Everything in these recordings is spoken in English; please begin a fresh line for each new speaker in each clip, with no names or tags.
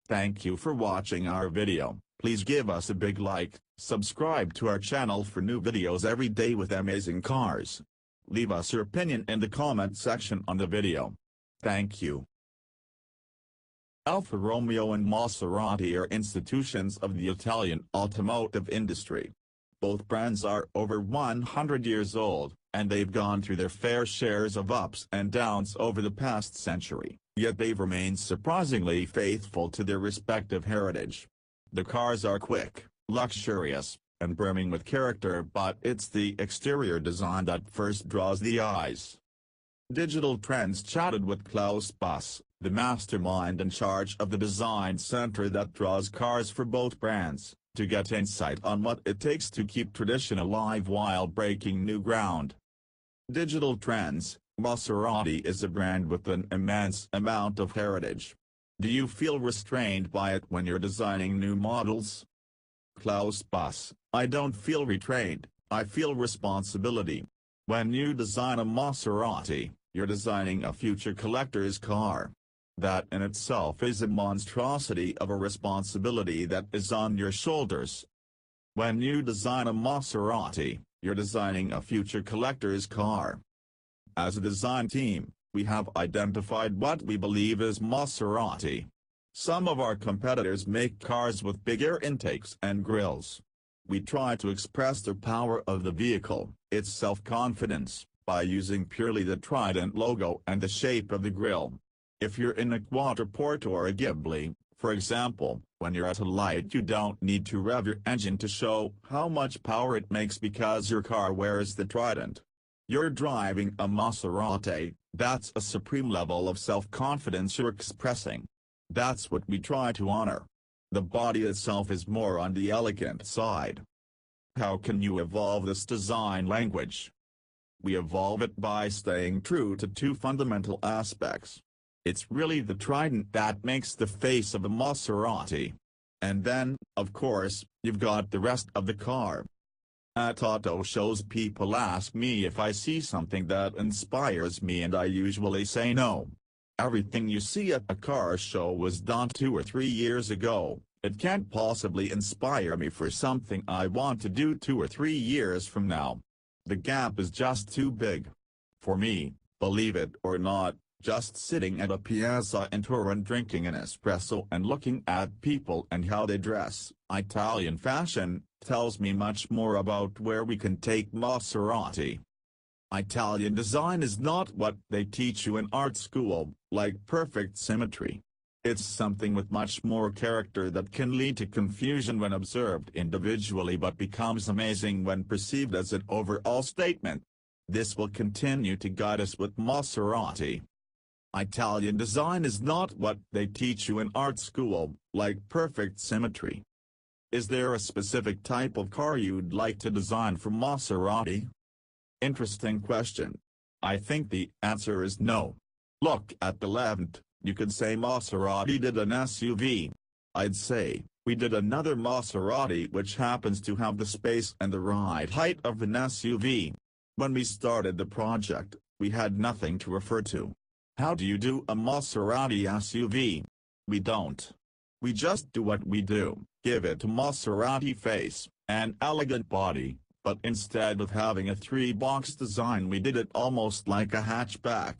Thank you for watching our video. Please give us a big like, subscribe to our channel for new videos every day with amazing cars. Leave us your opinion in the comment section on the video. Thank you. Alfa Romeo and Maserati are institutions of the Italian automotive industry. Both brands are over 100 years old, and they've gone through their fair shares of ups and downs over the past century, yet they've remained surprisingly faithful to their respective heritage. The cars are quick, luxurious, and brimming with character, but it's the exterior design that first draws the eyes. Digital Trends chatted with Klaus Busse, the mastermind in charge of the design center that draws cars for both brands, to get insight on what it takes to keep tradition alive while breaking new ground. Digital Trends, Maserati is a brand with an immense amount of heritage. Do you feel restrained by it when you're designing new models? Klaus Busse: I don't feel retrained, I feel responsibility. When you design a Maserati, you're designing a future collector's car. That in itself is a monstrosity of a responsibility that is on your shoulders. When you design a Maserati, you're designing a future collector's car. As a design team, we have identified what we believe is Maserati. Some of our competitors make cars with big air intakes and grills. We try to express the power of the vehicle, its self-confidence, by using purely the Trident logo and the shape of the grille. If you're in a quadruport or a Ghibli, for example, when you're at a light you don't need to rev your engine to show how much power it makes because your car wears the Trident. You're driving a Maserati, that's a supreme level of self-confidence you're expressing. That's what we try to honor. The body itself is more on the elegant side. How can you evolve this design language? We evolve it by staying true to two fundamental aspects. It's really the Trident that makes the face of a Maserati. And then, of course, you've got the rest of the car. At auto shows people ask me if I see something that inspires me and I usually say no. Everything you see at a car show was done 2 or 3 years ago, it can't possibly inspire me for something I want to do 2 or 3 years from now. The gap is just too big. For me, believe it or not, just sitting at a piazza in Turin drinking an espresso and looking at people and how they dress, Italian fashion, tells me much more about where we can take Maserati. Italian design is not what they teach you in art school, like perfect symmetry. It's something with much more character that can lead to confusion when observed individually but becomes amazing when perceived as an overall statement. This will continue to guide us with Maserati. Italian design is not what they teach you in art school, like perfect symmetry. Is there a specific type of car you'd like to design for Maserati? Interesting question. I think the answer is no. Look at the left, you could say Maserati did an SUV. I'd say, we did another Maserati which happens to have the space and the ride height of an SUV. When we started the project, we had nothing to refer to. How do you do a Maserati SUV? We don't. We just do what we do, give it a Maserati face, an elegant body, but instead of having a 3-box design we did it almost like a hatchback.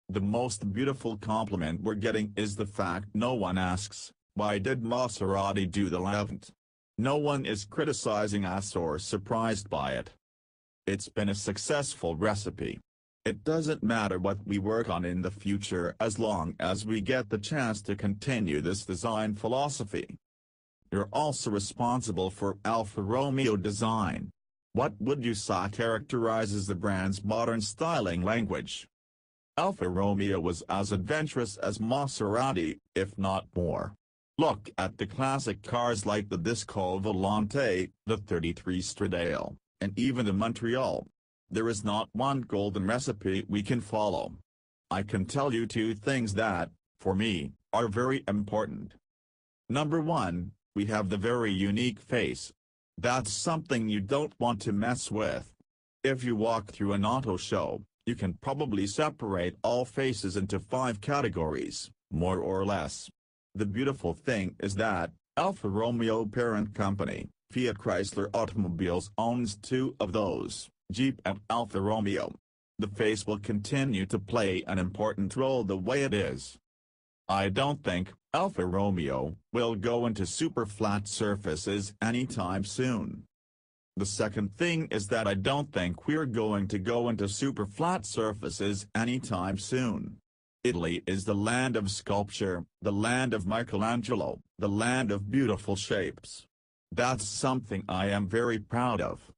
The most beautiful compliment we're getting is the fact no one asks, why did Maserati do the left? No one is criticizing us or surprised by it. It's been a successful recipe. It doesn't matter what we work on in the future as long as we get the chance to continue this design philosophy. You're also responsible for Alfa Romeo design. What would you say characterizes the brand's modern styling language? Alfa Romeo was as adventurous as Maserati, if not more. Look at the classic cars like the Disco Volante, the 33 Stradale, and even the Montreal. There is not one golden recipe we can follow. I can tell you 2 things that, for me, are very important. Number 1, we have the very unique face. That's something you don't want to mess with. If you walk through an auto show, you can probably separate all faces into 5 categories, more or less. The beautiful thing is that, Alfa Romeo parent company, Fiat Chrysler Automobiles owns two of those, Jeep and Alfa Romeo. The face will continue to play an important role the way it is. I don't think Alfa Romeo will go into super flat surfaces anytime soon. The second thing is that I don't think we're going to go into super flat surfaces anytime soon. Italy is the land of sculpture, the land of Michelangelo, the land of beautiful shapes. That's something I am very proud of.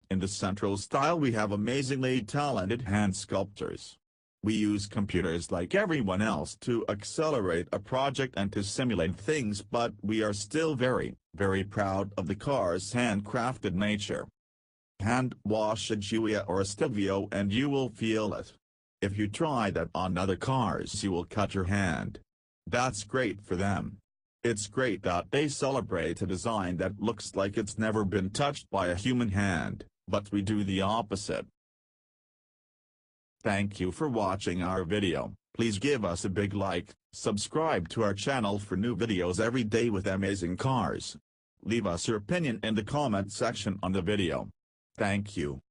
In the Central style we have amazingly talented hand sculptors. We use computers like everyone else to accelerate a project and to simulate things, but we are still very, very proud of the car's handcrafted nature. Hand wash a Giulia or a Stelvio and you will feel it. If you try that on other cars you will cut your hand. That's great for them. It's great that they celebrate a design that looks like it's never been touched by a human hand, but we do the opposite. Thank you for watching our video. Please give us a big like, subscribe to our channel for new videos every day with amazing cars. Leave us your opinion in the comment section on the video. Thank you.